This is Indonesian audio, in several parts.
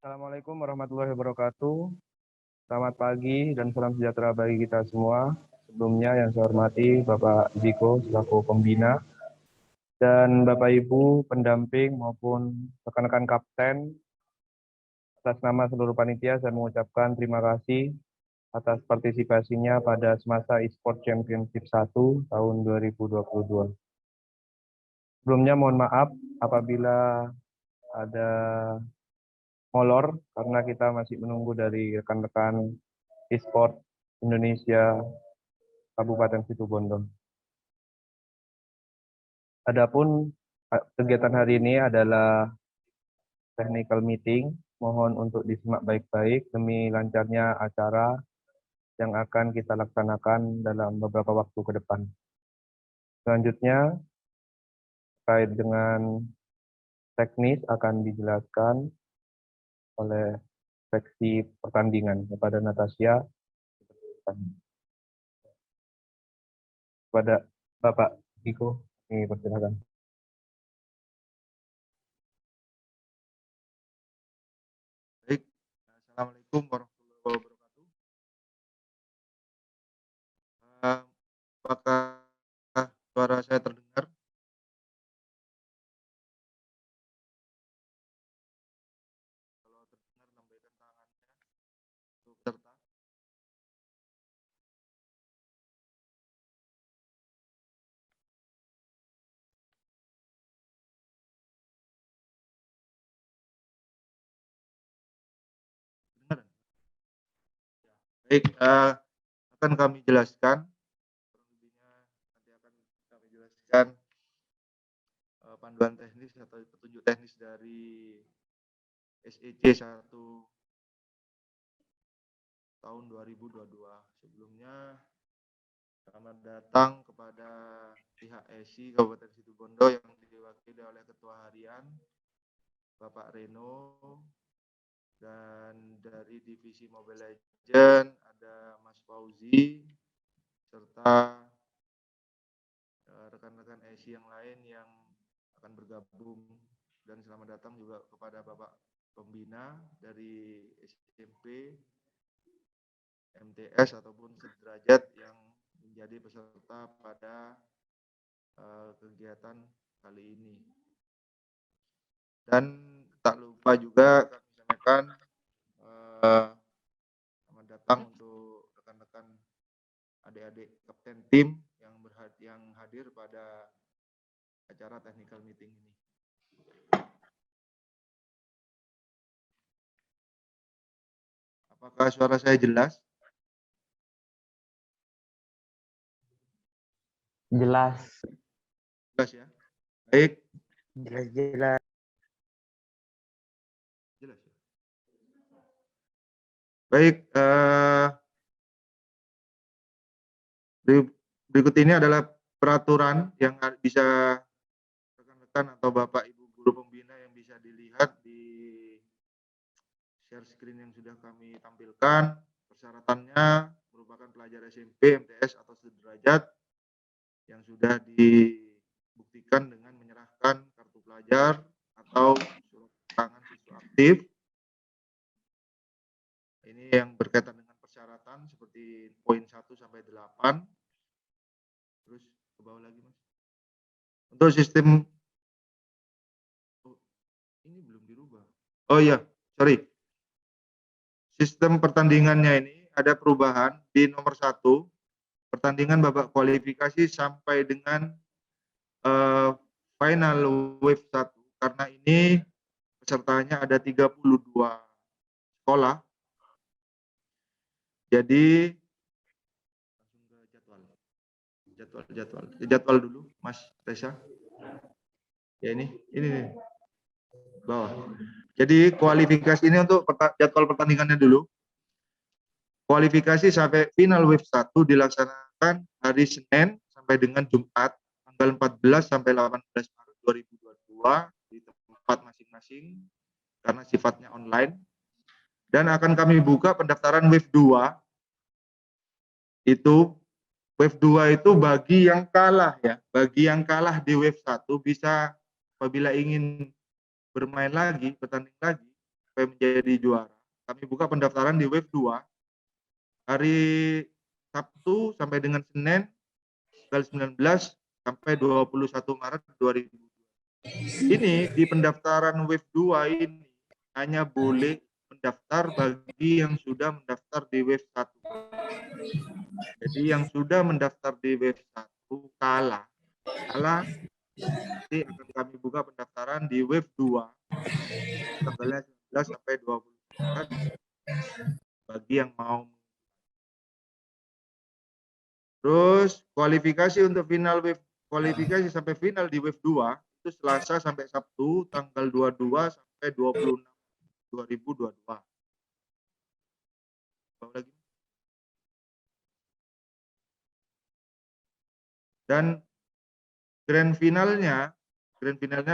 Assalamualaikum warahmatullahi wabarakatuh. Selamat pagi dan salam sejahtera bagi kita semua. Sebelumnya yang saya hormati Bapak Ziko selaku pembina dan Bapak Ibu pendamping maupun rekan-rekan kapten. Atas nama seluruh panitia saya mengucapkan terima kasih atas partisipasinya pada Semasa Esports Championship 1 tahun 2022. Sebelumnya mohon maaf apabila ada molor karena kita masih menunggu dari rekan-rekan e-sport Indonesia Kabupaten Situbondo. Adapun kegiatan hari ini adalah technical meeting. Mohon untuk disimak baik-baik demi lancarnya acara yang akan kita laksanakan dalam beberapa waktu ke depan. Selanjutnya, terkait dengan teknis akan dijelaskan oleh seksi pertandingan kepada Natasha. Kepada Bapak Iko, ini persilakan. Baik, Assalamualaikum warahmatullahi wabarakatuh. Apakah suara saya terdengar? Kalau terdengar, lambaikan tangannya untuk peserta. Dengar? Baik, akan kami jelaskan. Kurang lebihnya nanti akan kami jelaskan panduan teknis atau petunjuk teknis dari SEC 1 tahun 2022. Sebelumnya, selamat datang kepada pihak ESI Kabupaten Situbondo yang diwakili oleh Ketua Harian Bapak Reno, dan dari divisi Mobile Legends ada Mas Fauzi serta rekan-rekan ESI yang lain yang akan bergabung, dan selamat datang juga kepada Bapak pembina dari SMP, MTS ataupun sederajat yang menjadi peserta pada kegiatan kali ini. Dan tak lupa juga kami sampaikan selamat datang untuk rekan-rekan adik-adik kapten tim yang hadir pada acara technical meeting ini. Apakah suara saya jelas? Jelas. Jelas ya. Baik. Jelas. Jelas ya. Baik. Berikut ini adalah peraturan yang bisa rekan-rekan atau Bapak Ibu guru pembina yang bisa dilihat di share screen yang sudah kami tampilkan. Persyaratannya merupakan pelajar SMP, MTS atau sederajat yang sudah dibuktikan dengan menyerahkan kartu pelajar atau surat keterangan siswa aktif. Ini yang berkaitan dengan persyaratan seperti poin 1 sampai 8. Terus ke bawah lagi, Mas. Untuk sistem ini belum dirubah. Oh iya, sorry. Sistem pertandingannya ini ada perubahan di nomor 1. Pertandingan babak kualifikasi sampai dengan final wave 1. Karena ini pesertanya ada 32 sekolah. Jadi langsung ke jadwal dulu, Mas Reza. Ya ini bawah. Jadi kualifikasi ini untuk jadwal pertandingannya dulu. Kualifikasi sampai final wave 1 dilaksanakan hari Senin sampai dengan Jumat tanggal 14 sampai 18 Maret 2022 di tempat masing-masing karena sifatnya online. Dan akan kami buka pendaftaran wave 2. Wave 2 itu bagi yang kalah ya. Bagi yang kalah di wave 1 bisa apabila ingin bermain lagi, bertanding lagi, sampai menjadi juara. Kami buka pendaftaran di wave 2 hari Sabtu sampai dengan Senin tanggal 19 sampai 21 Maret 2020. Ini di pendaftaran wave 2 ini hanya boleh mendaftar bagi yang sudah mendaftar di wave 1. Jadi yang sudah mendaftar di wave 1 kalah nanti akan kami buka pendaftaran di wave 2 tanggalnya 19 sampai 20 Maret bagi yang mau. Terus kualifikasi untuk kualifikasi sampai final di wave 2 itu Selasa sampai Sabtu tanggal 22 sampai 26 2022. Lagi. Dan grand finalnya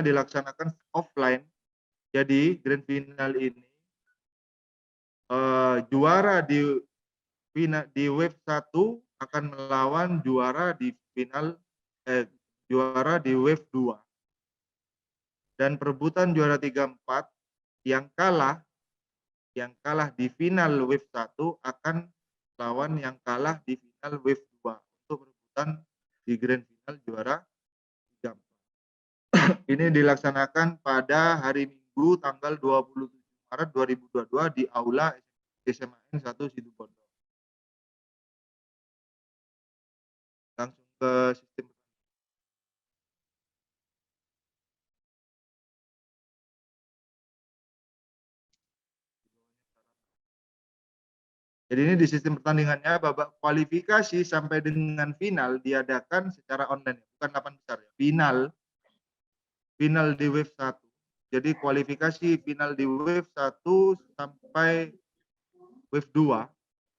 dilaksanakan offline. Jadi grand final ini juara di wave 1 akan melawan juara di wave 2. Dan perebutan juara 3-4 yang kalah di final wave 1 akan lawan yang kalah di final wave 2 untuk perebutan di grand final juara 3-4. Ini dilaksanakan pada hari Minggu tanggal 27 Maret 2022 di Aula SMAN 1 Situbondo. Langsung ke sistem. Jadi ini di sistem pertandingannya babak kualifikasi sampai dengan final diadakan secara online, bukan 8 besar ya. Final di wave 1. Jadi kualifikasi final di wave 1 sampai wave 2,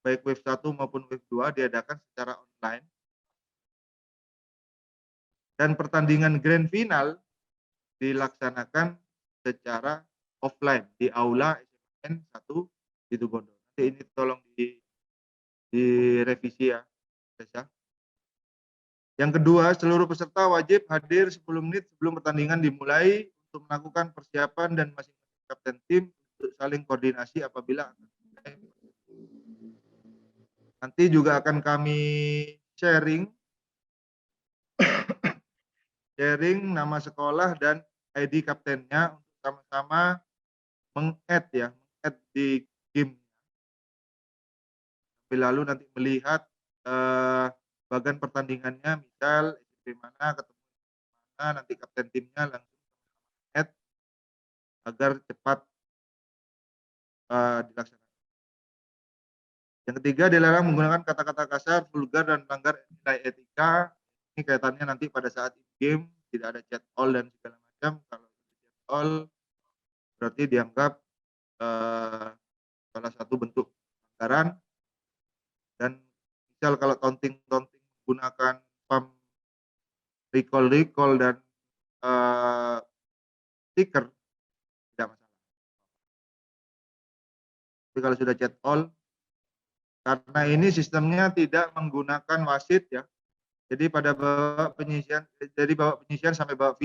baik wave 1 maupun wave 2 diadakan secara online. Dan pertandingan grand final dilaksanakan secara offline di Aula SMAN 1 Situbondo. Nanti ini tolong direvisi ya, Desa. Yang kedua, seluruh peserta wajib hadir 10 menit sebelum pertandingan dimulai untuk melakukan persiapan dan masing-masing kapten tim untuk saling koordinasi apabila nanti juga akan kami sharing nama sekolah dan ID kaptennya untuk sama-sama meng-add di game. Lalu nanti melihat bagian pertandingannya, misal SMP mana ketemu mana, nanti kapten timnya langsung add agar cepat dilaksanakan. Yang ketiga, dilarang menggunakan kata-kata kasar, vulgar, dan melanggar nilai etika. Ini kaitannya nanti pada saat game tidak ada chat all dan segala macam. Kalau chat all berarti dianggap salah satu bentuk pelanggaran. Dan misal kalau taunting menggunakan spam recall dan stiker tidak masalah. Tapi kalau sudah chat all, karena ini sistemnya tidak menggunakan wasit ya. Jadi pada babak penyisian sampai babak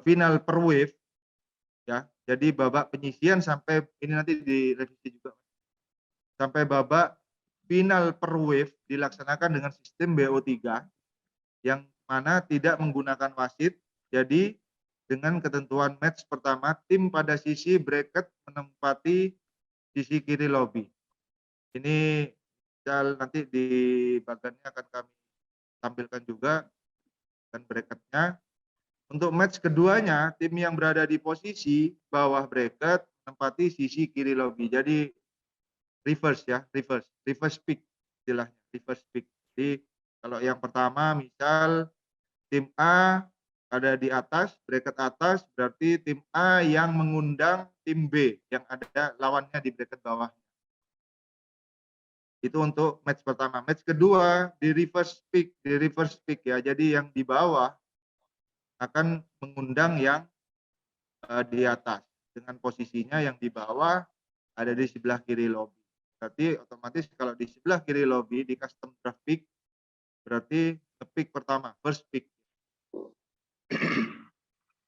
final per wave ya. Jadi babak penyisian sampai ini nanti direvisi juga. Sampai babak final per wave dilaksanakan dengan sistem BO3 yang mana tidak menggunakan wasit. Jadi dengan ketentuan match pertama, tim pada sisi bracket menempati sisi kiri lobby. Ini nanti di bagiannya akan kami tampilkan juga dan bracketnya. Untuk match keduanya, tim yang berada di posisi bawah bracket menempati sisi kiri lobby. Jadi reverse pick istilahnya, reverse pick. Jadi kalau yang pertama misal tim A ada di atas, bracket atas, berarti tim A yang mengundang tim B yang ada lawannya di bracket bawah. Itu untuk match pertama. Match kedua di reverse pick ya. Jadi yang di bawah akan mengundang yang di atas dengan posisinya yang di bawah ada di sebelah kiri lobby. Berarti otomatis kalau di sebelah kiri lobby di custom draft pick berarti pick pertama, first pick.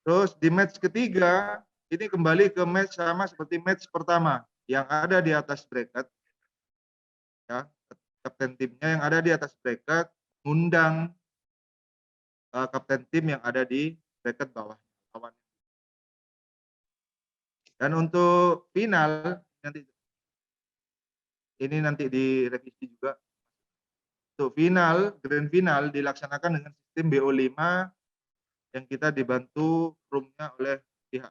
Terus di match ketiga ini kembali ke match sama seperti match pertama yang ada di atas bracket, ya, kapten timnya yang ada di atas bracket ngundang kapten tim yang ada di bracket bawah lawan. Dan untuk final nanti direvisi juga. Untuk grand final dilaksanakan dengan sistem BO5 yang kita dibantu roomnya oleh pihak.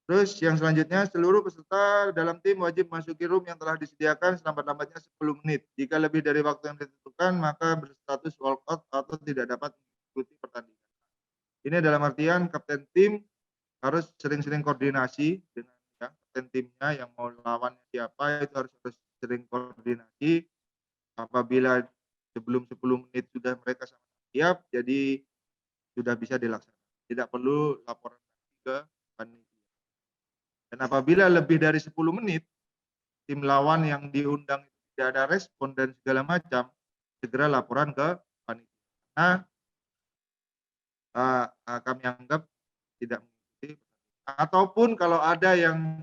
Terus yang selanjutnya, seluruh peserta dalam tim wajib masuki room yang telah disediakan selambat-lambatnya 10 menit. Jika lebih dari waktu yang ditentukan, maka berstatus walkout atau tidak dapat mengikuti pertandingan. Ini dalam artian kapten tim harus sering-sering koordinasi dengan kapten timnya yang mau lawan siapa, itu harus sering koordinasi. Apabila sebelum 10 menit sudah mereka sama siap, jadi sudah bisa dilaksanakan. Tidak perlu laporan ke panitia. Dan apabila lebih dari 10 menit, tim lawan yang diundang tidak ada respon dan segala macam, segera laporan ke panitia. Nah, kami anggap tidak mengikuti. Ataupun kalau ada yang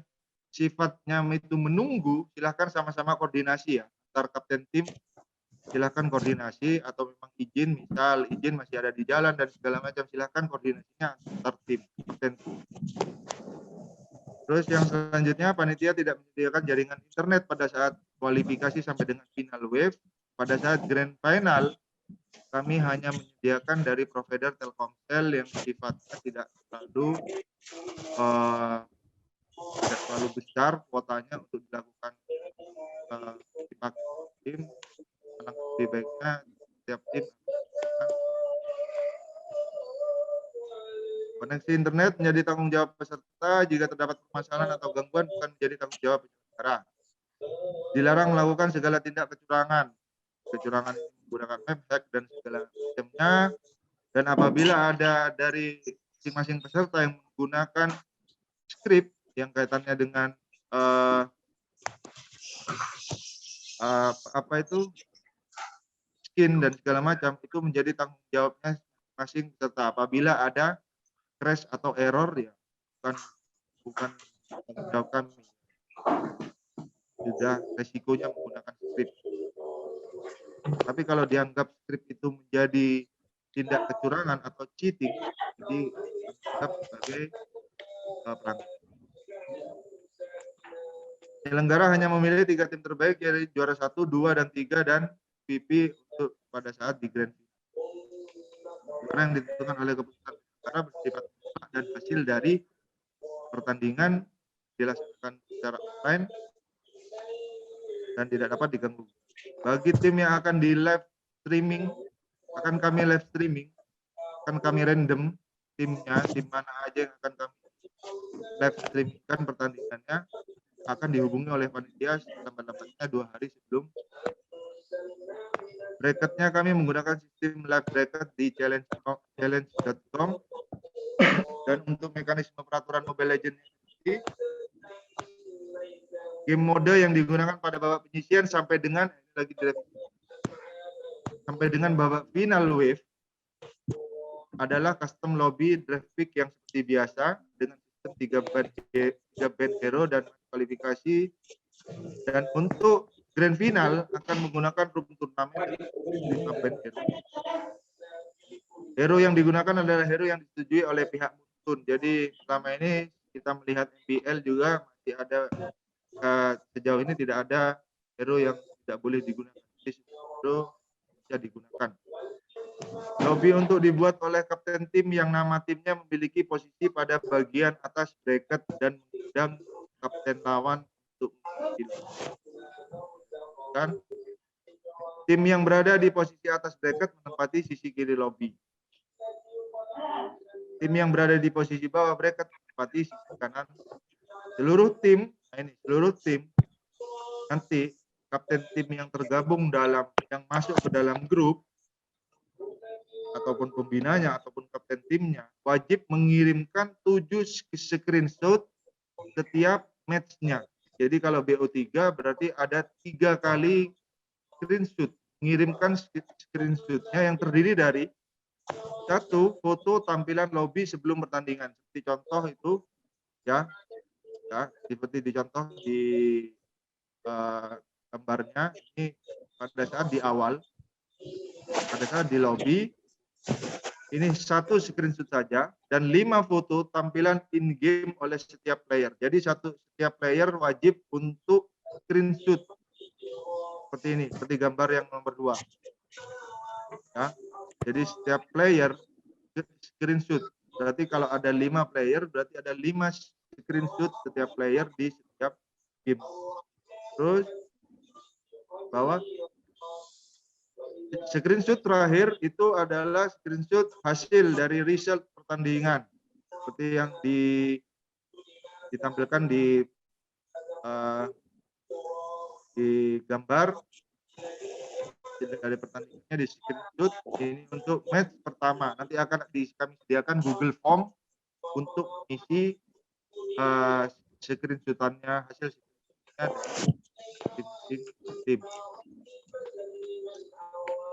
sifatnya itu menunggu, silahkan sama-sama koordinasi ya. Antar kapten tim, silahkan koordinasi, atau memang izin, misal izin masih ada di jalan dan segala macam, silahkan koordinasinya antar tim, kapten tim. Terus yang selanjutnya, panitia tidak menyediakan jaringan internet pada saat kualifikasi sampai dengan final wave. Pada saat grand final, kami hanya menyediakan dari provider Telkomsel yang sifatnya tidak terlalu besar kuotanya untuk dilakukan dipakai tim. Lebih baiknya setiap tim koneksi internet menjadi tanggung jawab peserta. Jika terdapat permasalahan atau gangguan bukan menjadi tanggung jawab penyelenggara. Dilarang melakukan segala tindak kecurangan menggunakan web hack dan segala macamnya. Dan apabila ada dari masing-masing peserta yang menggunakan skrip yang kaitannya dengan skin dan segala macam, itu menjadi tanggung jawabnya masing peserta. Apabila ada crash atau error, ya bukan tanggung jawab kami. Sudah resikonya menggunakan skrip. Tapi kalau dianggap skrip itu menjadi tindak kecurangan atau cheating, jadi dianggap sebagai pelanggaran. Penyelenggara hanya memilih 3 tim terbaik, yaitu juara 1, 2, dan 3, dan PP untuk pada saat di grand final. Juara yang ditentukan oleh keputusan penyelenggara bersifat mutlak dan hasil dari pertandingan dilaksanakan secara online dan tidak dapat diganggu. Bagi tim yang akan di live streaming, akan kami live streaming, akan kami random timnya, tim mana aja yang akan kami live streamingkan pertandingannya, akan dihubungi oleh panitia lambat-lambatnya 2 hari sebelum. Bracketnya kami menggunakan sistem live bracket di challenge.com. Dan untuk mekanisme peraturan Mobile Legends ini, game mode yang digunakan pada babak penyisian sampai dengan babak final wave adalah custom lobby draft pick yang seperti biasa dengan sistem 3 band hero dan kualifikasi. Dan untuk grand final akan menggunakan room turnamen 5 band hero. Hero yang digunakan adalah hero yang disetujui oleh pihak musuh. Jadi selama ini kita melihat MPL juga masih ada, sejauh ini tidak ada hero yang tidak boleh digunakan. Hero bisa digunakan. Lobby untuk dibuat oleh kapten tim yang nama timnya memiliki posisi pada bagian atas bracket dan mengundang kapten lawan untuk dan tim yang berada di posisi atas bracket menempati sisi kiri lobby. Tim yang berada di posisi bawah bracket menempati sisi kanan. Seluruh tim nanti kapten tim yang tergabung yang masuk ke dalam grup ataupun pembinanya ataupun kapten timnya wajib mengirimkan 7 screenshot setiap matchnya. Jadi kalau BO3 berarti ada 3 kali screenshot. Mengirimkan screenshotnya yang terdiri dari Satu, foto tampilan lobi sebelum pertandingan. Seperti contoh itu, ya, seperti dicontoh di gambarnya ini pada saat di awal, pada saat di lobi, ini satu screenshot saja dan 5 foto tampilan in game oleh setiap player. Jadi setiap player wajib untuk screenshot seperti ini, seperti gambar yang nomor 2. Ya. Jadi setiap player screenshot. Berarti kalau ada 5 player, berarti ada 5 screenshot setiap player di setiap game. Terus bahwa screenshot terakhir itu adalah screenshot hasil dari result pertandingan seperti yang ditampilkan di gambar dari pertandingannya di screenshot. Ini untuk match pertama. Nanti akan kami sediakan Google Form untuk isi screenshotannya, hasil screenshotannya dari tim.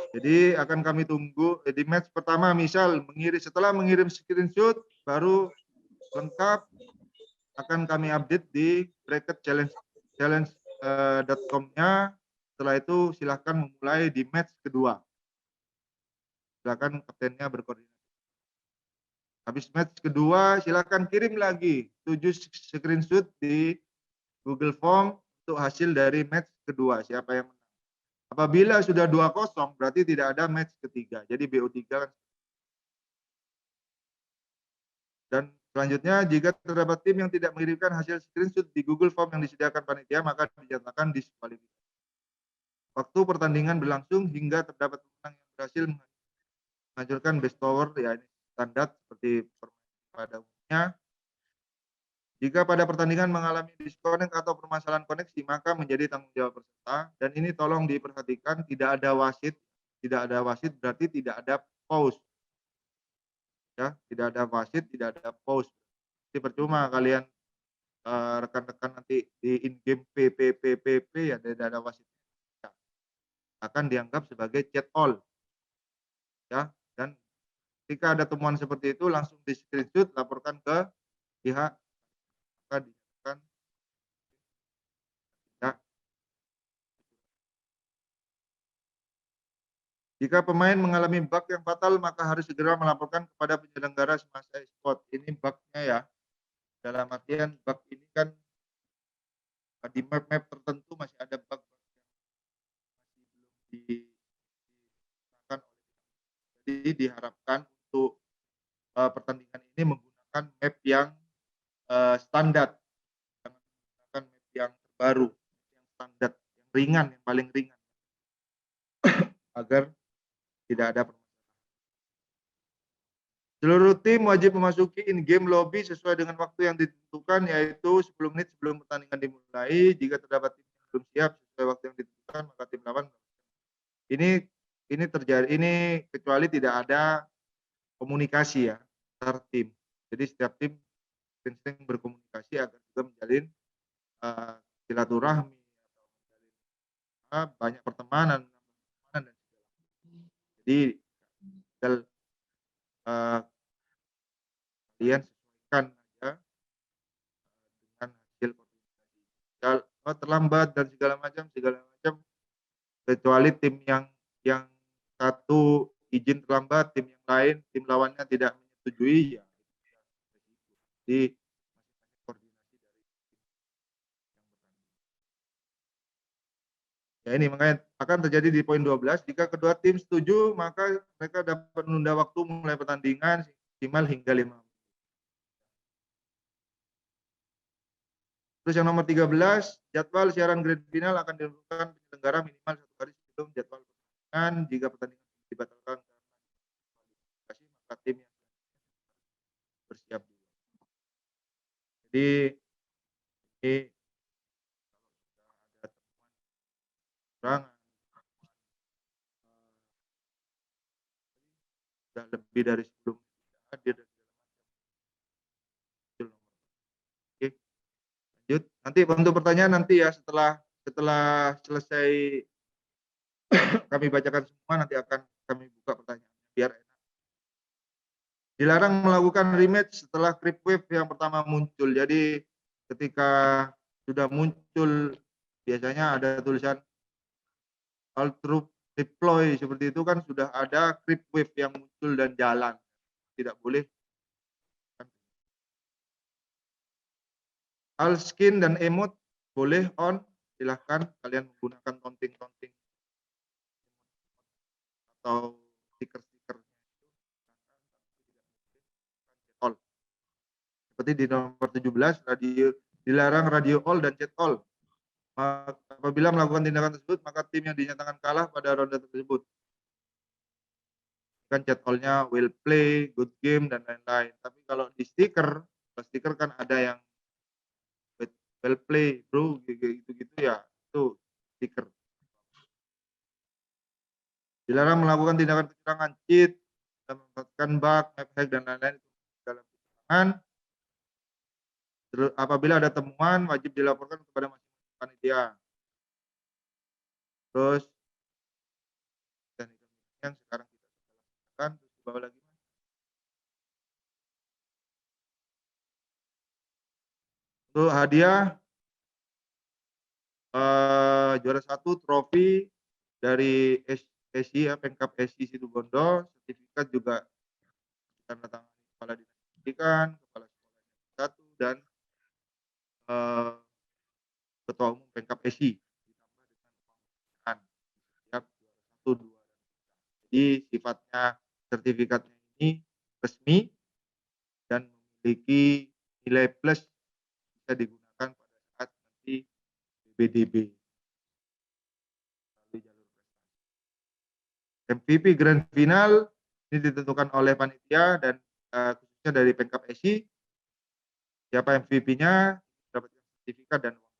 Jadi akan kami tunggu di match pertama, misal setelah mengirim screenshot baru lengkap akan kami update di bracket challenge.com-nya. Setelah itu silahkan memulai di match kedua. Silakan kaptennya berkoordinasi. Habis match kedua silahkan kirim lagi 7 screenshot di Google Form untuk hasil dari match kedua, siapa yang menang. Apabila sudah 2-0 berarti tidak ada match ketiga. Jadi BO3 kan. Dan selanjutnya jika terdapat tim yang tidak mengirimkan hasil screenshot di Google Form yang disediakan panitia maka dinyatakan diskualifikasi. Waktu pertandingan berlangsung hingga terdapat pemenang yang berhasil menghancurkan best tower, ya ini standar seperti pada umumnya. Jika pada pertandingan mengalami disconnect atau permasalahan koneksi, maka menjadi tanggung jawab peserta. Dan ini tolong diperhatikan, tidak ada wasit. Tidak ada wasit berarti tidak ada pause. Ya, tidak ada wasit, tidak ada pause. Jadi percuma kalian rekan-rekan nanti di in-game PPPP ya tidak ada wasit. Ya, akan dianggap sebagai chat all. Ya, dan ketika ada temuan seperti itu langsung di screenshot, laporkan ke pihak maka dinyatakan tidak. Jika pemain mengalami bug yang fatal maka harus segera melaporkan kepada penyelenggara semasa e-sport. Ini bugnya ya. Dalam artian bug ini kan di map-map tertentu masih ada bug yang masih belum digunakan. Jadi diharapkan untuk pertandingan ini menggunakan map yang standar, jangan menggunakan map yang terbaru, yang standar, yang ringan, yang paling ringan, agar tidak ada permasalahan. Seluruh tim wajib memasuki in-game lobby sesuai dengan waktu yang ditentukan, yaitu 10 menit sebelum pertandingan dimulai. Jika terdapat tim yang belum siap sesuai waktu yang ditentukan, maka tim lawan ini terjadi kecuali tidak ada komunikasi ya antar tim. Jadi setiap tim sering berkomunikasi agar juga menjalin silaturahmi atau banyak pertemanan dan sebagainya. Jadi tinggal kalian sesuaikan aja dengan hasil komunikasi. Kalau terlambat dan segala macam kecuali tim yang satu izin terlambat, tim yang lain, tim lawannya tidak menyetujui ya. Jadi masing-masing koordinasi dari tim yang bertanding. Ya ini makanya akan terjadi di poin 12. Jika kedua tim setuju, maka mereka dapat menunda waktu mulai pertandingan maksimal hingga 5 menit. Terus yang nomor 13, jadwal siaran grand final akan dilakukan penyelenggara minimal 1 hari sebelum jadwal pertandingan. Jika pertandingan dibatalkan karena kualifikasi, maka tim yang bersiap dulu. Jadi ini kalau sudah ada temuan kekurangan, sudah lebih dari 10 menit tidak hadir dan segala macam. Oke, lanjut. Nanti untuk pertanyaan nanti ya setelah selesai kami bacakan semua nanti akan kami buka pertanyaannya biar enak. Dilarang melakukan rematch setelah creep wave yang pertama muncul. Jadi ketika sudah muncul biasanya ada tulisan all troop deploy seperti itu kan sudah ada creep wave yang muncul dan jalan. Tidak boleh. All skin dan emote boleh on. Silahkan kalian menggunakan taunting atau stiker-stiker all. Seperti di nomor 17 dilarang radio all dan chat all. Apabila melakukan tindakan tersebut, maka tim yang dinyatakan kalah pada ronde tersebut. Kan chat all-nya will play, good game, dan lain-lain. Tapi kalau di stiker kan ada yang well play, bro, gitu-gitu ya, itu stiker. Dilarang melakukan tindakan kecurangan, cheat, memanfaatkan bug, map hack, dan lain-lain dalam kecurangan. Apabila ada temuan, wajib dilaporkan kepada masing-masing panitia. Terus yang sekarang kita lakukan, terus di bawah lagi. Untuk hadiah juara 1 trofi dari SI ya, Pemkab SI Situbondo, sertifikat juga tanda tangan kepala dinas pendidikan, kepala sekolah 1 dan ketua umum Pemkab SI ditambah dengan setiap juara 1, 2, dan 3. Jadi sifatnya sertifikatnya ini resmi dan memiliki nilai plus bisa digunakan pada saat nanti BPDB. MVP Grand Final ini ditentukan oleh panitia dan khususnya dari Pemkab SI. Siapa MVP-nya mendapatkan sertifikat dan uang.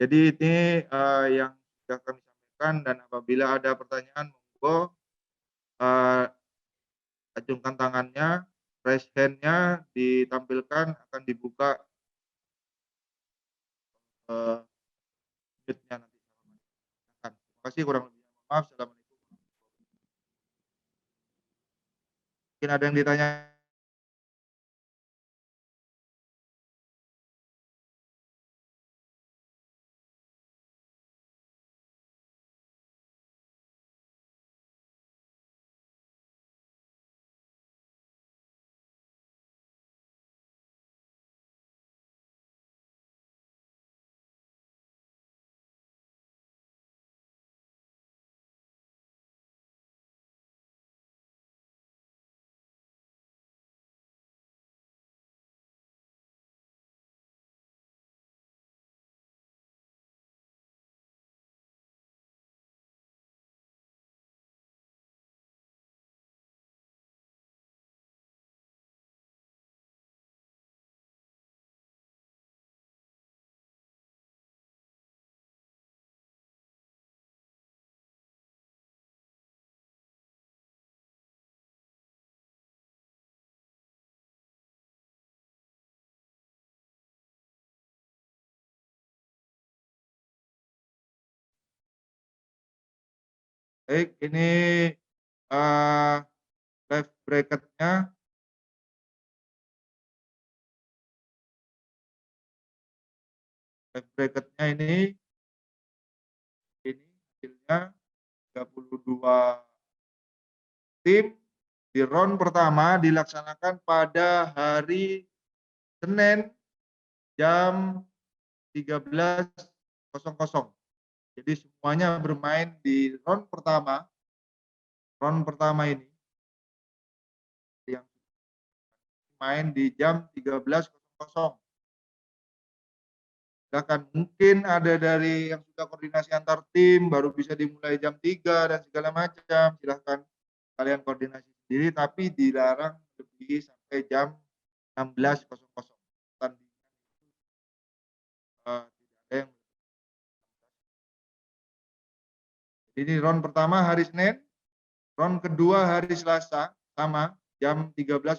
Jadi ini yang sudah kami sampaikan, dan apabila ada pertanyaan monggo acungkan tangannya, raise hand-nya ditampilkan, akan dibuka mute-nya nanti. Terima kasih, kurang lebihnya maaf. Assalamualaikum. Mungkin ada yang ditanya. Baik, ini live bracket-nya. Live bracket-nya ini hasilnya 32 tim di round pertama dilaksanakan pada hari Senin jam 13.00. Jadi semuanya bermain di round pertama. Round pertama ini yang main di jam 13.00. Silakan, mungkin ada dari yang sudah koordinasi antar tim baru bisa dimulai jam 3 dan segala macam. Silahkan kalian koordinasi sendiri, tapi dilarang lebih sampai jam 16.00. Tidak ada yang. Ini round pertama hari Senin, round kedua hari Selasa sama jam 13.00,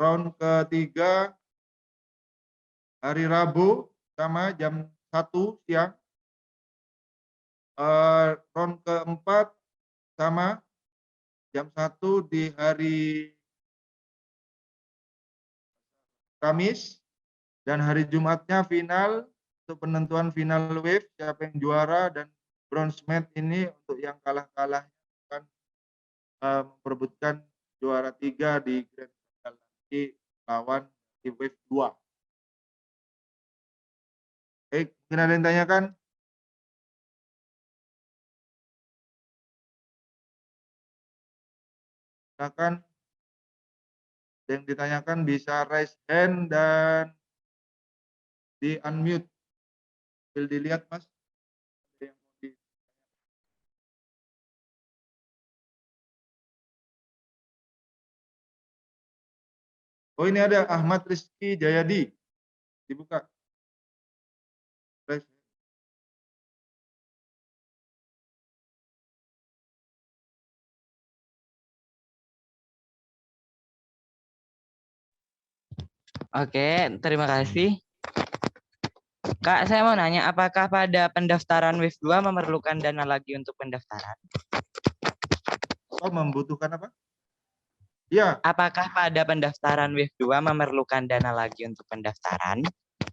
round ketiga hari Rabu sama jam 1 siang, round keempat sama jam 1 di hari Kamis, dan hari Jumatnya final untuk penentuan final wave, siapa yang juara, dan bronze match ini untuk yang kalah-kalah akan memperebutkan juara 3 di Grand Final nanti lawan di wave 2. Baik, mungkin ada yang tanyakan? Silakan. Yang ditanyakan bisa raise hand dan di unmute. Sambil dilihat, Mas. Ada yang mau di- Oh, ini ada Ahmad Rizky Jayadi. Dibuka. Raise. Oke, terima kasih. Kak, saya mau nanya, apakah pada pendaftaran Wave 2 memerlukan dana lagi untuk pendaftaran? Oh, membutuhkan apa? Ya, Apakah pada pendaftaran Wave 2 memerlukan dana lagi untuk pendaftaran?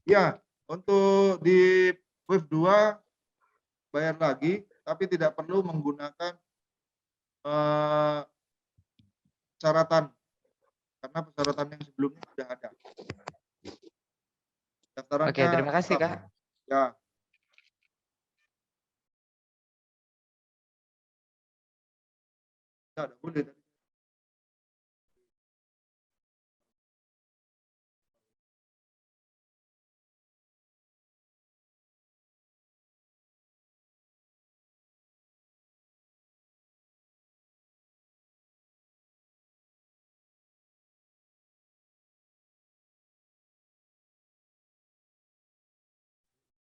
ya. Untuk di wave 2 bayar lagi, tapi tidak perlu menggunakan persyaratan, karena persyaratan yang sebelumnya sudah ada. Oke, Daftarannya terima kasih, tetap. Kak. Ya. Ya, udah boleh tadi.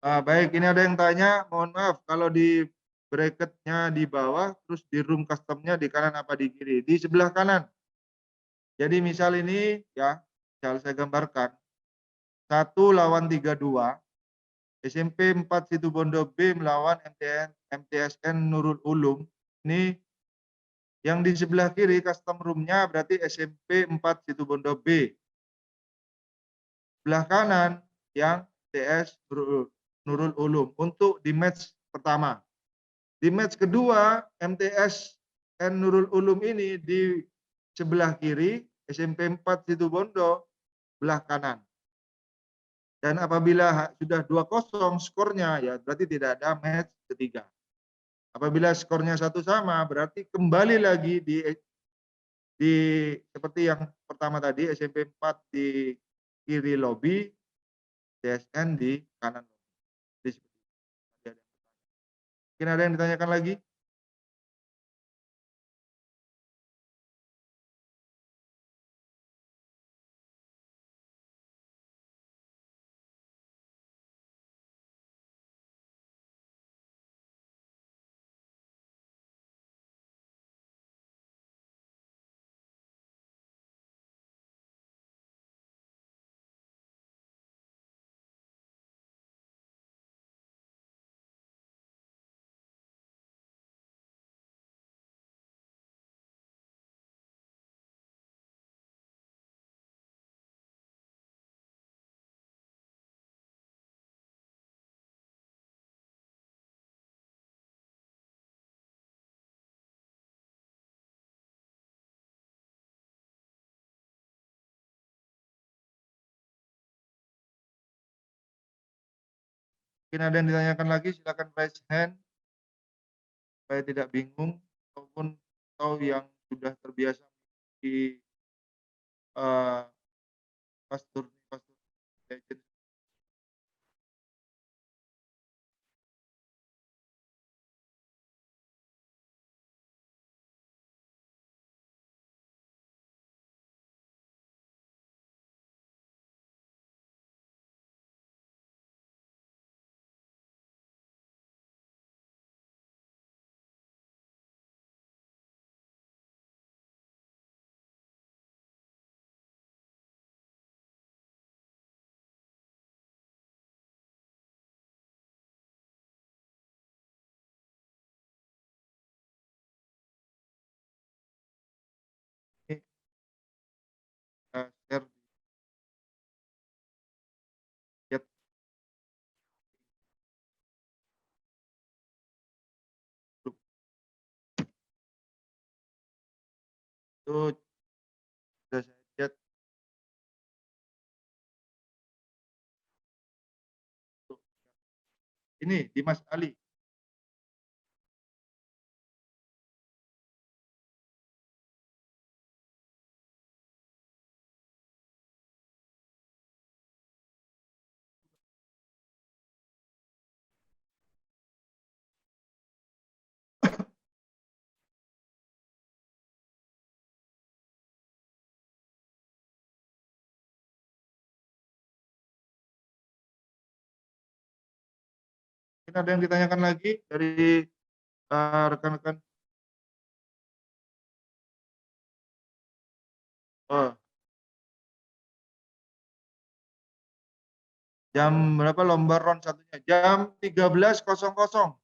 Baik, ini ada yang tanya, mohon maaf kalau di bracketnya di bawah, terus di room customnya di kanan apa di kiri? Di sebelah kanan. Jadi misal ini ya, misal saya gambarkan 1-32, SMP 4 Situbondo B melawan MTSN Nurul Ulum. Ini yang di sebelah kiri custom roomnya berarti SMP 4 Situbondo B. Sebelah kanan yang TS Nurul Ulum untuk di match pertama. Di match kedua, MTS N Nurul Ulum ini di sebelah kiri, SMP 4 Situbondo belah kanan. Dan apabila sudah 2-0 skornya, ya berarti tidak ada match ketiga. Apabila skornya satu sama, berarti kembali lagi di seperti yang pertama tadi, SMP 4 di kiri lobby, TSN di kanan. Mungkin ada yang ditanyakan lagi? Mungkin ada yang ditanyakan lagi, silakan raise hand supaya tidak bingung, ataupun atau yang sudah terbiasa di pastor legend. Itu sudah saya chat. Ini Dimas Ali. Mungkin ada yang ditanyakan lagi dari rekan-rekan. Oh, jam berapa lomba ron satunya? Jam 13.00.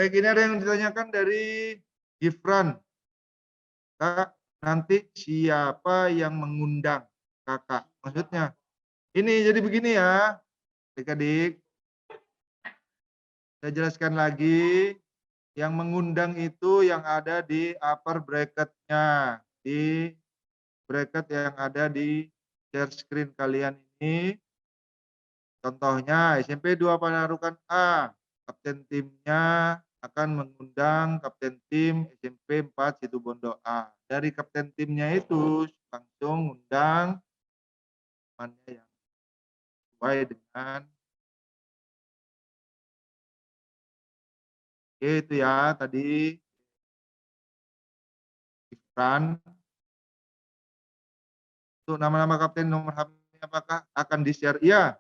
Gini ada yang ditanyakan dari Gifran. Kak, nanti siapa yang mengundang kakak? Maksudnya, ini jadi begini ya, adik-adik. Saya jelaskan lagi, yang mengundang itu yang ada di upper bracket-nya, di bracket yang ada di share screen kalian ini. Contohnya SMP 2 Panarukan A, kapten timnya akan mengundang kapten tim SMP 4 Situbondo A. Dari kapten timnya itu langsung undang temannya yang sesuai dengan itu ya tadi Ifran. Untuk nama-nama kapten nomor HP apakah akan di-share? Iya.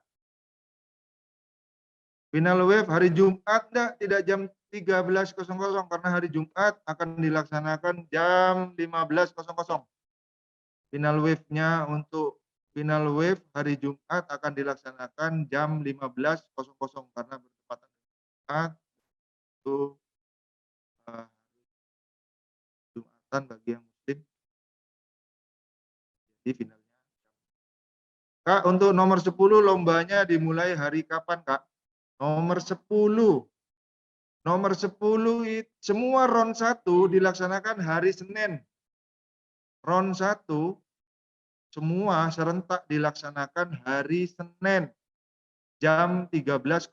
Final wave hari Jumat tidak jam 13.00 karena hari Jumat akan dilaksanakan jam 15.00. Final wave-nya untuk final wave hari Jumat akan dilaksanakan jam 15.00 karena bertepatan Jumat itu Jumatan bagi yang muslim. Jadi finalnya. Kak, untuk nomor 10 lombanya dimulai hari kapan, Kak? Nomor 10. Nomor 10 semua round 1 dilaksanakan hari Senin. Round 1 semua serentak dilaksanakan hari Senin jam 13.00.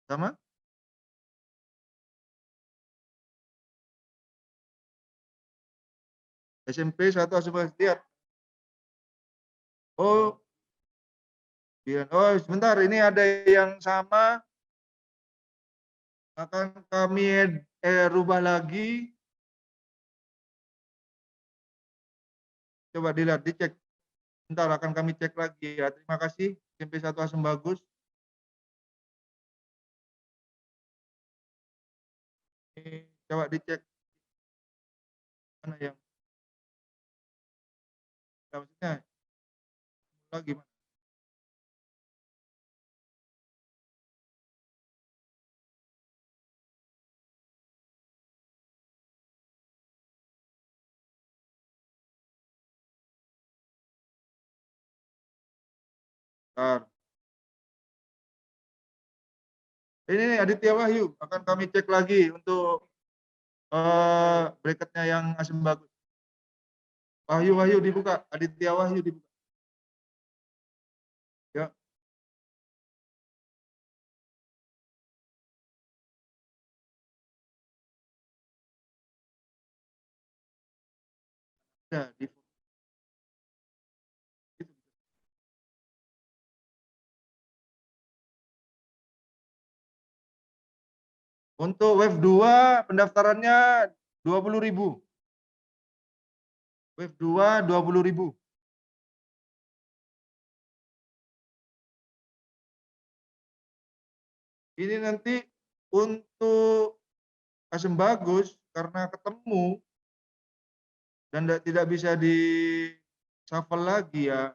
Sama? SMP 1 lihat. Oh, sebentar, ini ada yang sama akan kami rubah lagi. Coba dilihat, dicek. Bentar akan kami cek lagi ya. Terima kasih SMP 1 Asem Bagus. Ini coba dicek mana yang maksudnya lagi mana? Bentar. Ini Aditya Wahyu akan kami cek lagi untuk bracketnya yang Asem Bagus. Wahyu dibuka, Aditya Wahyu dibuka. Ya. Ya, di Untuk wave 2 pendaftarannya 20.000. Wave 2 20.000. Ini nanti untuk Asem Bagus karena ketemu dan tidak bisa di shuffle lagi ya,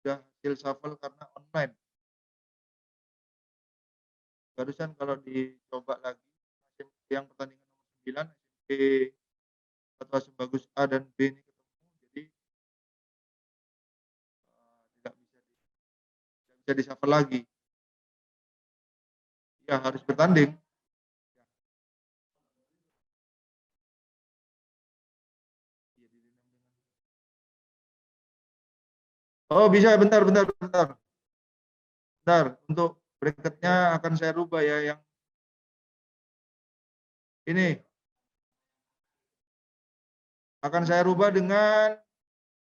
udah hasil shuffle karena online. Barusan kalau dicoba lagi yang pertandingan nomor 9 SMP Fatwa Sebagus A dan B ini ketemu, jadi tidak bisa di-shuffle lagi. Ya harus bertanding. Oh bisa, bentar. Untuk bracketnya akan saya rubah ya, yang ini akan saya rubah dengan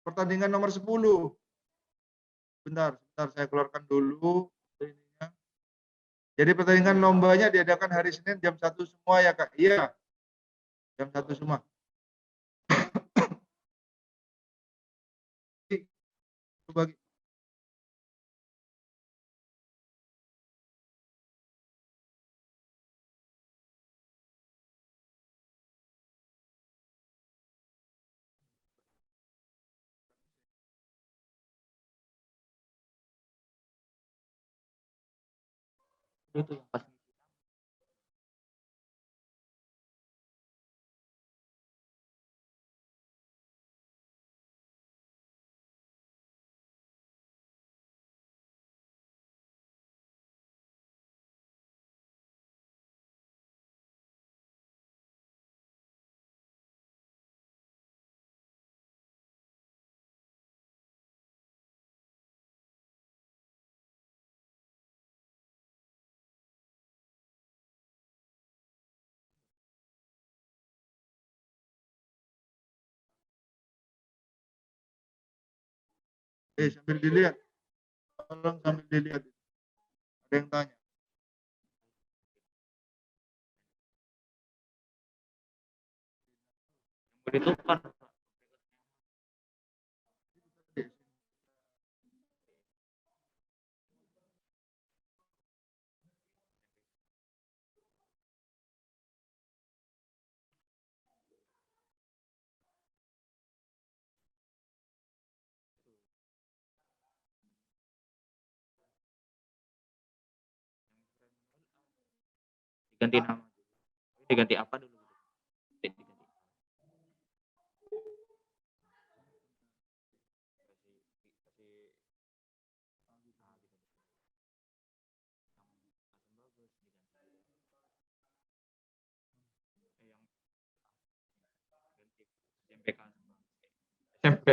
pertandingan nomor 10. Bentar, saya keluarkan dulu ininya. Jadi pertandingan lombanya diadakan hari Senin jam 1 semua ya Kak? Iya, jam 1 semua. Bagi. Itu yang pas. Sambil dilihat. Tolong sambil dilihat. Ada yang tanya. Ditukar. Diganti nama. Diganti apa dulu? Diganti. SMP.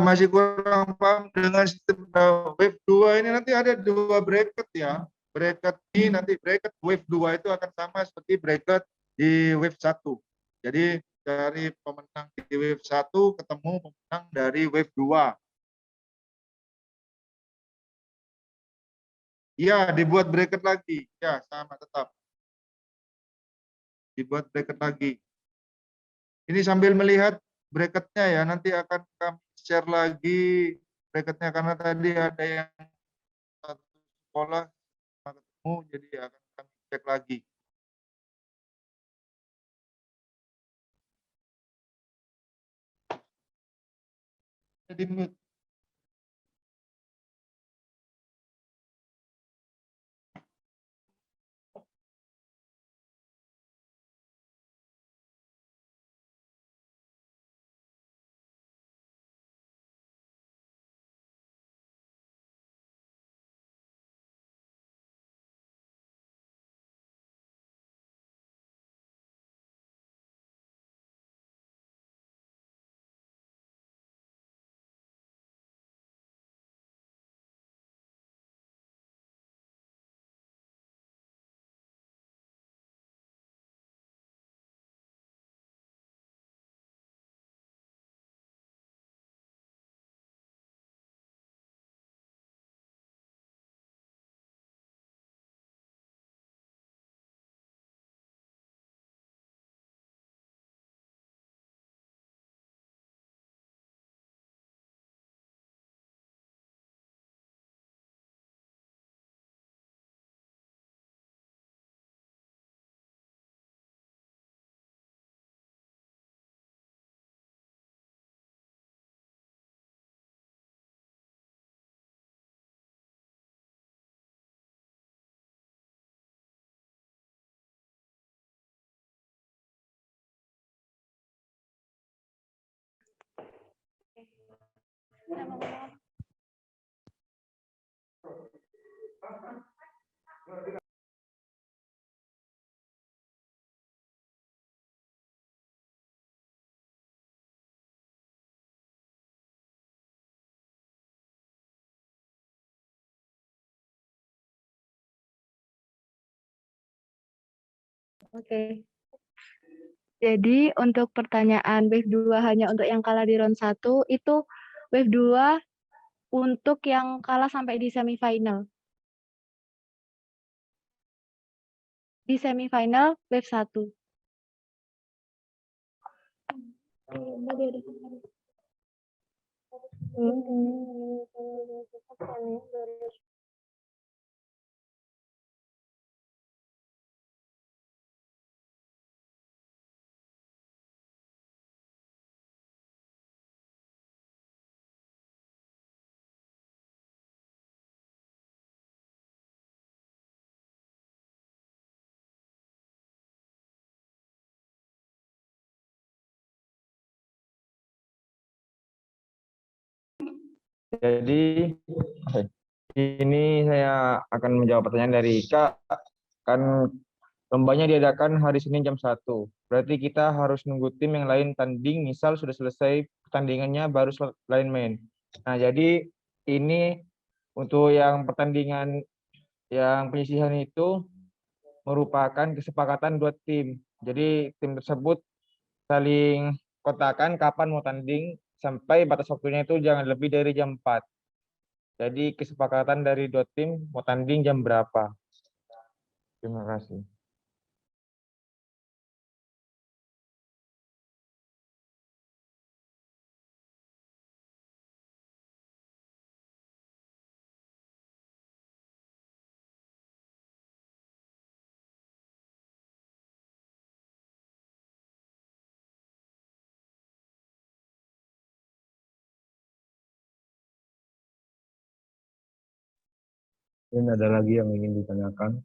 Masih kurang paham dengan sistem wave 2 ini. Nanti ada 2 bracket ya. Bracket ini nanti bracket wave 2 itu akan sama seperti bracket di wave 1. Jadi dari pemenang di wave 1 ketemu pemenang dari wave 2. Iya, dibuat bracket lagi. Ya, sama tetap. Dibuat bracket lagi. Ini sambil melihat bracketnya ya, nanti akan kami share lagi bracketnya karena tadi ada yang satu sekolah ketemu, jadi akan kami cek lagi. Jadi mute. Oke. Jadi untuk pertanyaan wave 2 hanya untuk yang kalah di round 1, itu wave 2 untuk yang kalah sampai di semifinal. Di semifinal wave 1. Jadi ini saya akan menjawab pertanyaan dari Kak. Kan lombanya diadakan hari Senin jam 1. Berarti kita harus nunggu tim yang lain tanding, misal sudah selesai pertandingannya baru lain main. Nah, jadi ini untuk yang pertandingan yang penyisihan itu merupakan kesepakatan 2 tim. Jadi tim tersebut saling kotakan kapan mau tanding sampai batas waktunya itu jangan lebih dari jam 4. Jadi kesepakatan dari 2 tim mau tanding jam berapa. Terima kasih. Ini ada lagi yang ingin ditanyakan.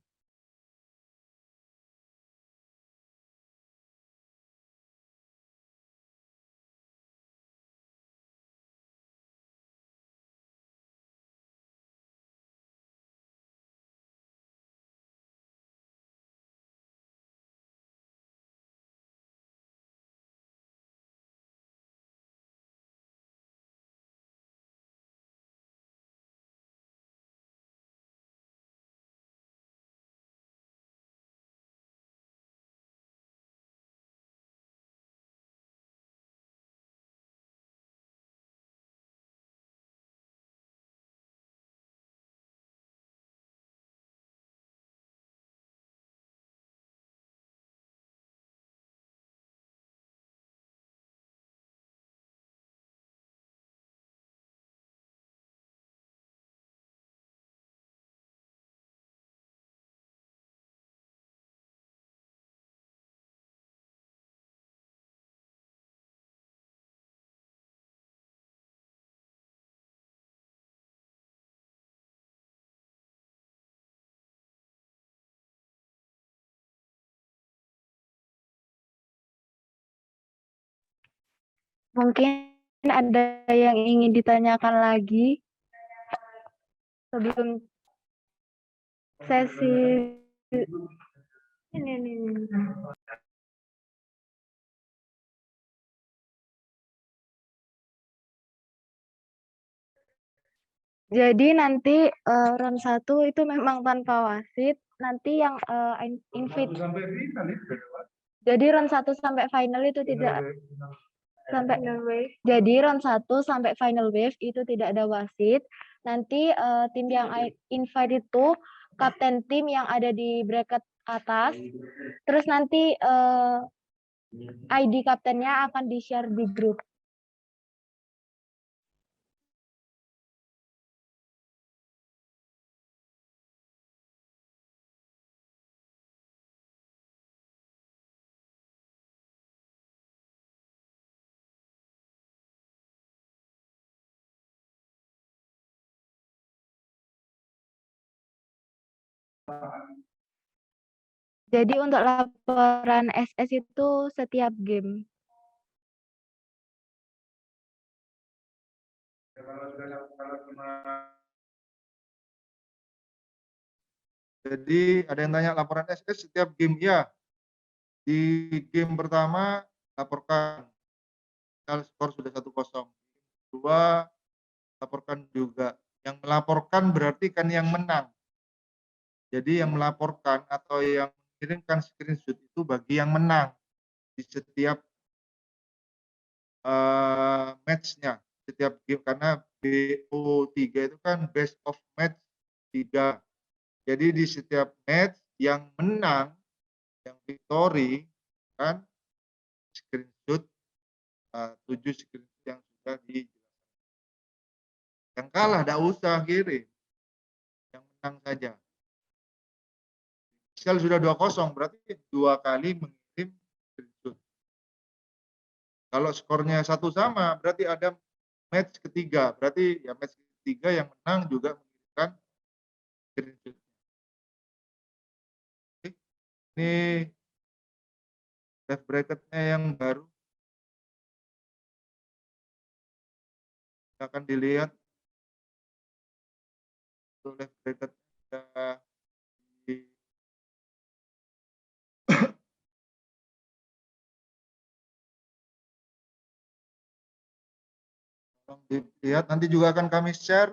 Mungkin ada yang ingin ditanyakan lagi sebelum sesi ini. Jadi nanti round 1 itu memang tanpa wasit. Nanti yang invite. Jadi round 1 sampai final itu tidak sampai jadi round 1 sampai final wave itu tidak ada wasit. Nanti tim yang invite itu kapten tim yang ada di bracket atas. Terus nanti ID kaptennya akan di-share di grup. Jadi untuk laporan SS itu setiap game. Jadi ada yang tanya laporan SS setiap game ya. Di game pertama laporkan skor sudah 1-0. Kedua laporkan juga. Yang melaporkan berarti kan yang menang. Jadi yang melaporkan atau yang mengirimkan screenshot itu bagi yang menang di setiap match-nya, setiap game, karena BO3 itu kan best of match 3. Jadi di setiap match yang menang, yang victory kan screenshot 7 screenshot yang sudah dijelaskan. Yang kalah tidak usah kirim, yang menang saja. Sekali sudah 2-0 berarti 2 kali mengirim screenshot. Kalau skornya 1 sama berarti ada match ketiga, berarti ya match ketiga yang menang juga mengirimkan screenshot. Ini live bracket-nya yang baru. Akan dilihat untuk live bracket sudah dilihat, nanti juga akan kami share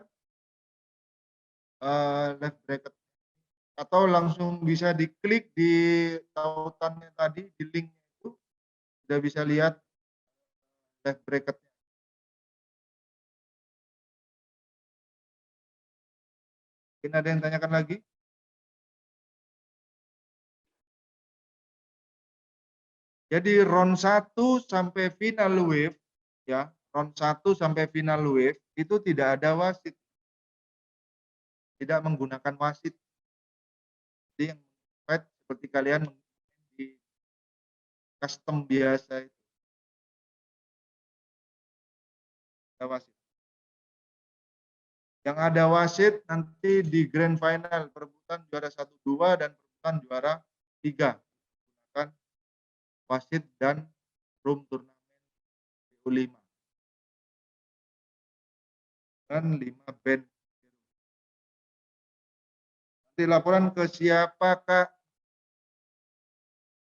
live bracket atau langsung bisa diklik di tautannya tadi, di link itu sudah bisa lihat live bracket-nya. Mungkin ada yang tanyakan lagi? Jadi round 1 sampai final wave ya, round 1 sampai final wave itu tidak ada wasit. Tidak menggunakan wasit. Jadi yang seperti kalian di custom biasa itu. Ada wasit. Yang ada wasit nanti di grand final perebutan juara 1-2 dan perebutan juara 3. Menggunakan wasit dan room turnamen U5. Dan 5 band. Nanti laporan ke siapa, Kak?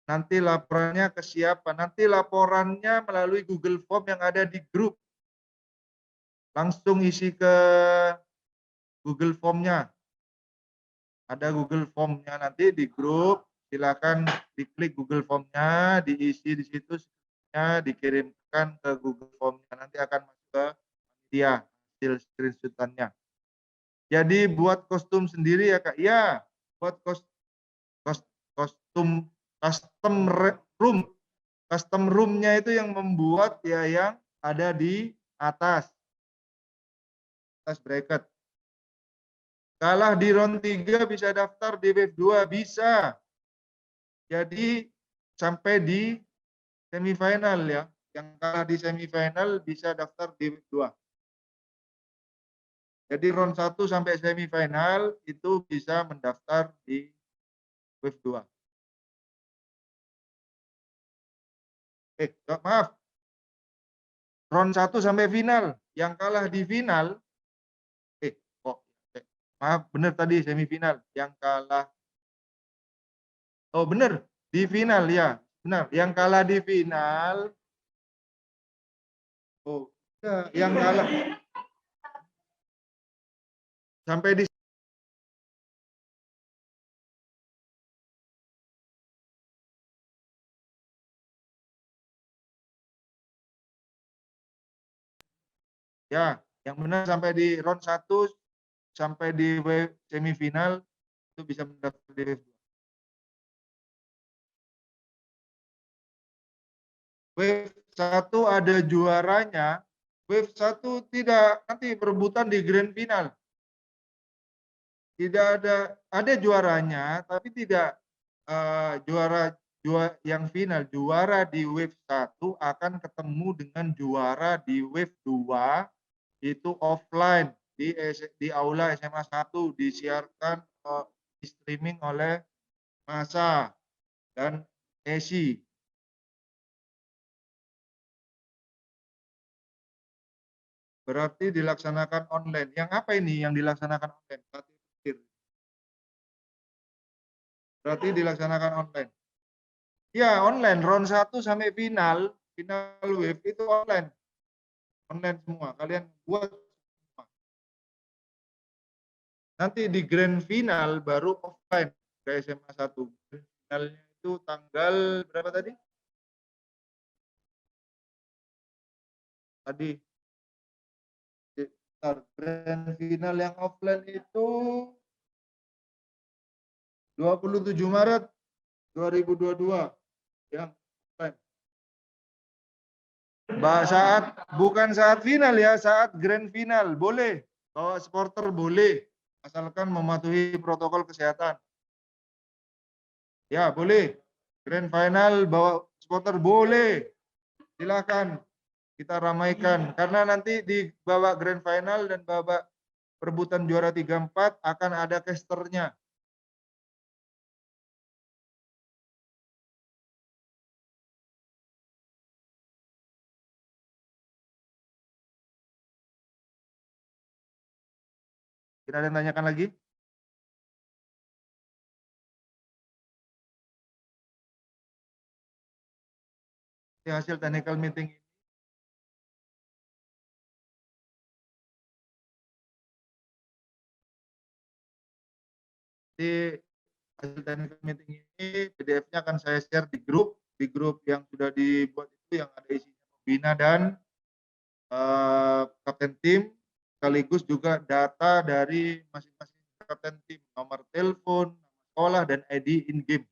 Nanti laporannya ke siapa? Nanti laporannya melalui Google Form yang ada di grup. Langsung isi ke Google Form-nya. Ada Google Form-nya nanti di grup. Silakan diklik Google Form-nya, diisi di situ, dikirimkan ke Google Form-nya. Nanti akan masuk ke dia hasil screenshot-annya. Jadi buat kostum sendiri ya Kak? Ya, buat kostum custom room. Custom room-nya itu yang membuat ya yang ada di atas bracket. Kalah di round 3 bisa daftar di wave 2, bisa. Jadi sampai di semifinal ya. Yang kalah di semifinal bisa daftar di wave 2. Jadi round 1 sampai semifinal itu bisa mendaftar di wave 2. Maaf. round 1 sampai final. Yang kalah di final, maaf, benar tadi semifinal. Yang kalah, oh benar, di final ya, benar. Yang kalah di final, oh ya, yang kalah sampai di ya, yang benar sampai di round 1 sampai di semifinal itu bisa mendaftar di wave 2. Wave 1 ada juaranya, wave 1 tidak, nanti perebutan di grand final. Tidak ada juaranya, tapi tidak juara yang final. Juara di wave 1 akan ketemu dengan juara di wave 2 itu offline di aula SMA 1, disiarkan di streaming oleh Masa dan ESI. Berarti dilaksanakan online. Yang apa ini yang dilaksanakan online? Berarti dilaksanakan online. Ya, online. Round 1 sampai final wave itu online. Online semua. Kalian buat semua. Nanti di grand final baru offline ke SMA 1. Finalnya itu tanggal berapa tadi? Tadi. Grand final yang offline itu 27 Maret 2022 yang offline. Bukan saat final ya, saat grand final boleh. Bawa supporter boleh, asalkan mematuhi protokol kesehatan. Ya, boleh. Grand final bawa supporter boleh. Silakan kita ramaikan karena nanti di babak grand final dan babak perebutan juara 3-4 akan ada casternya. Tidak ada yang tanyakan lagi? Ini hasil technical meeting. Di hasil technical meeting ini PDF-nya akan saya share di grup yang sudah dibuat itu yang ada isinya pembina dan kapten tim, sekaligus juga data dari masing-masing kapten tim, nomor telepon, sekolah, dan ID in game.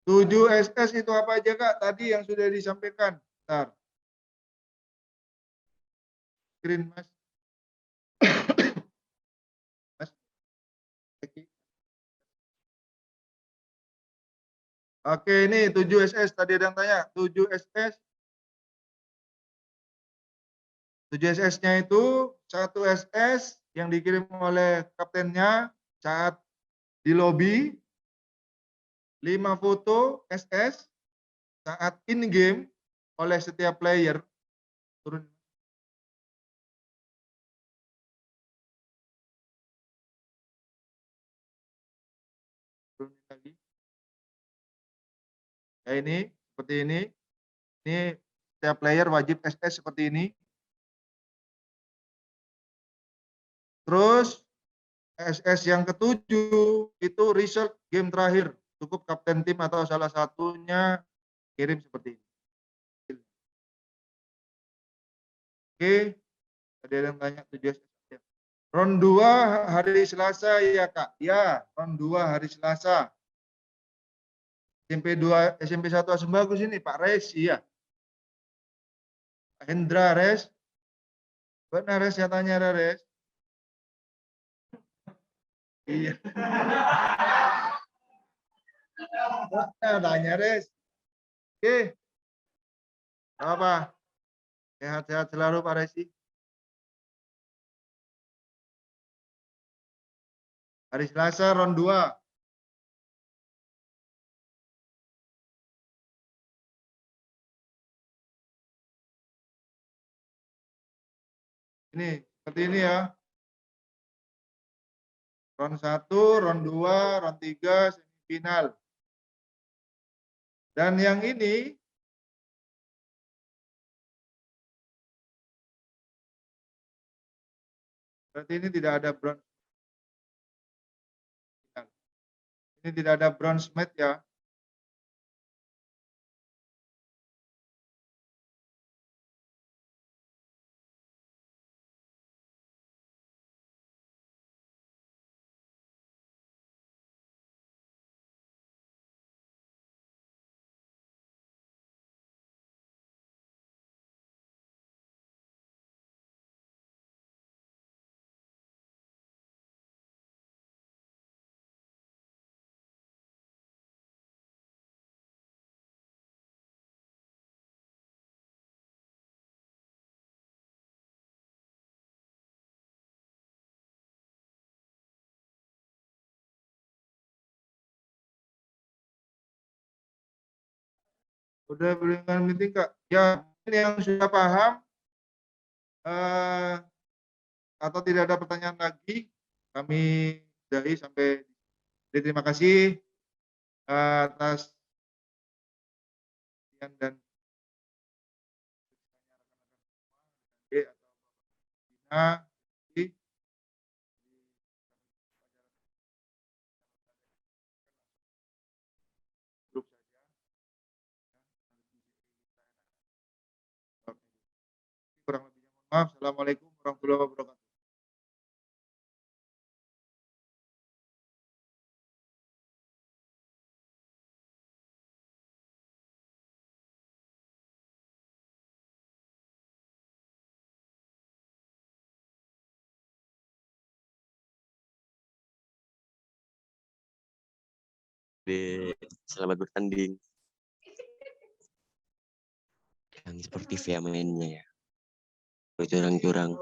7 SS itu apa aja Kak? Tadi yang sudah disampaikan. Bentar. Screen Mas. Mas. Oke, ini 7 SS. Tadi ada yang tanya. 7 SS. 7 SS-nya itu 1 SS yang dikirim oleh kaptennya saat di lobby, 5 foto SS saat in game oleh setiap player. Turun. Turun lagi. Ya ini seperti ini. Ini setiap player wajib SS seperti ini. Terus SS yang ketujuh itu result game terakhir. Cukup kapten tim atau salah satunya kirim seperti ini. Oke, ada yang tanya 7 SS. Round 2 hari Selasa ya Kak? Ya, round 2 hari Selasa. SMP 1 Asumbagus ini Pak Res, iya. Pak Hendra Res. Benar Res, saya tanya Res. Iya. Tanya Res. Oke. Apa? Sehat-sehat selalu Pak Resi. Hari Selasa round 2. Ini seperti ini ya. Round 1, round 2, round 3, semifinal. Dan yang ini berarti ini tidak ada bronze. Ini tidak ada bronze medal ya. Udah berikan meeting Kak. Ya, ini yang sudah paham atau tidak ada pertanyaan lagi, kami sudahi sampai. Jadi terima kasih atas perhatian dan atau grup saja. Kurang lebihnya mohon maaf. Assalamualaikum warahmatullahi wabarakatuh. Selamat bertanding. Yang sportif ya mainnya ya. Curang-curang.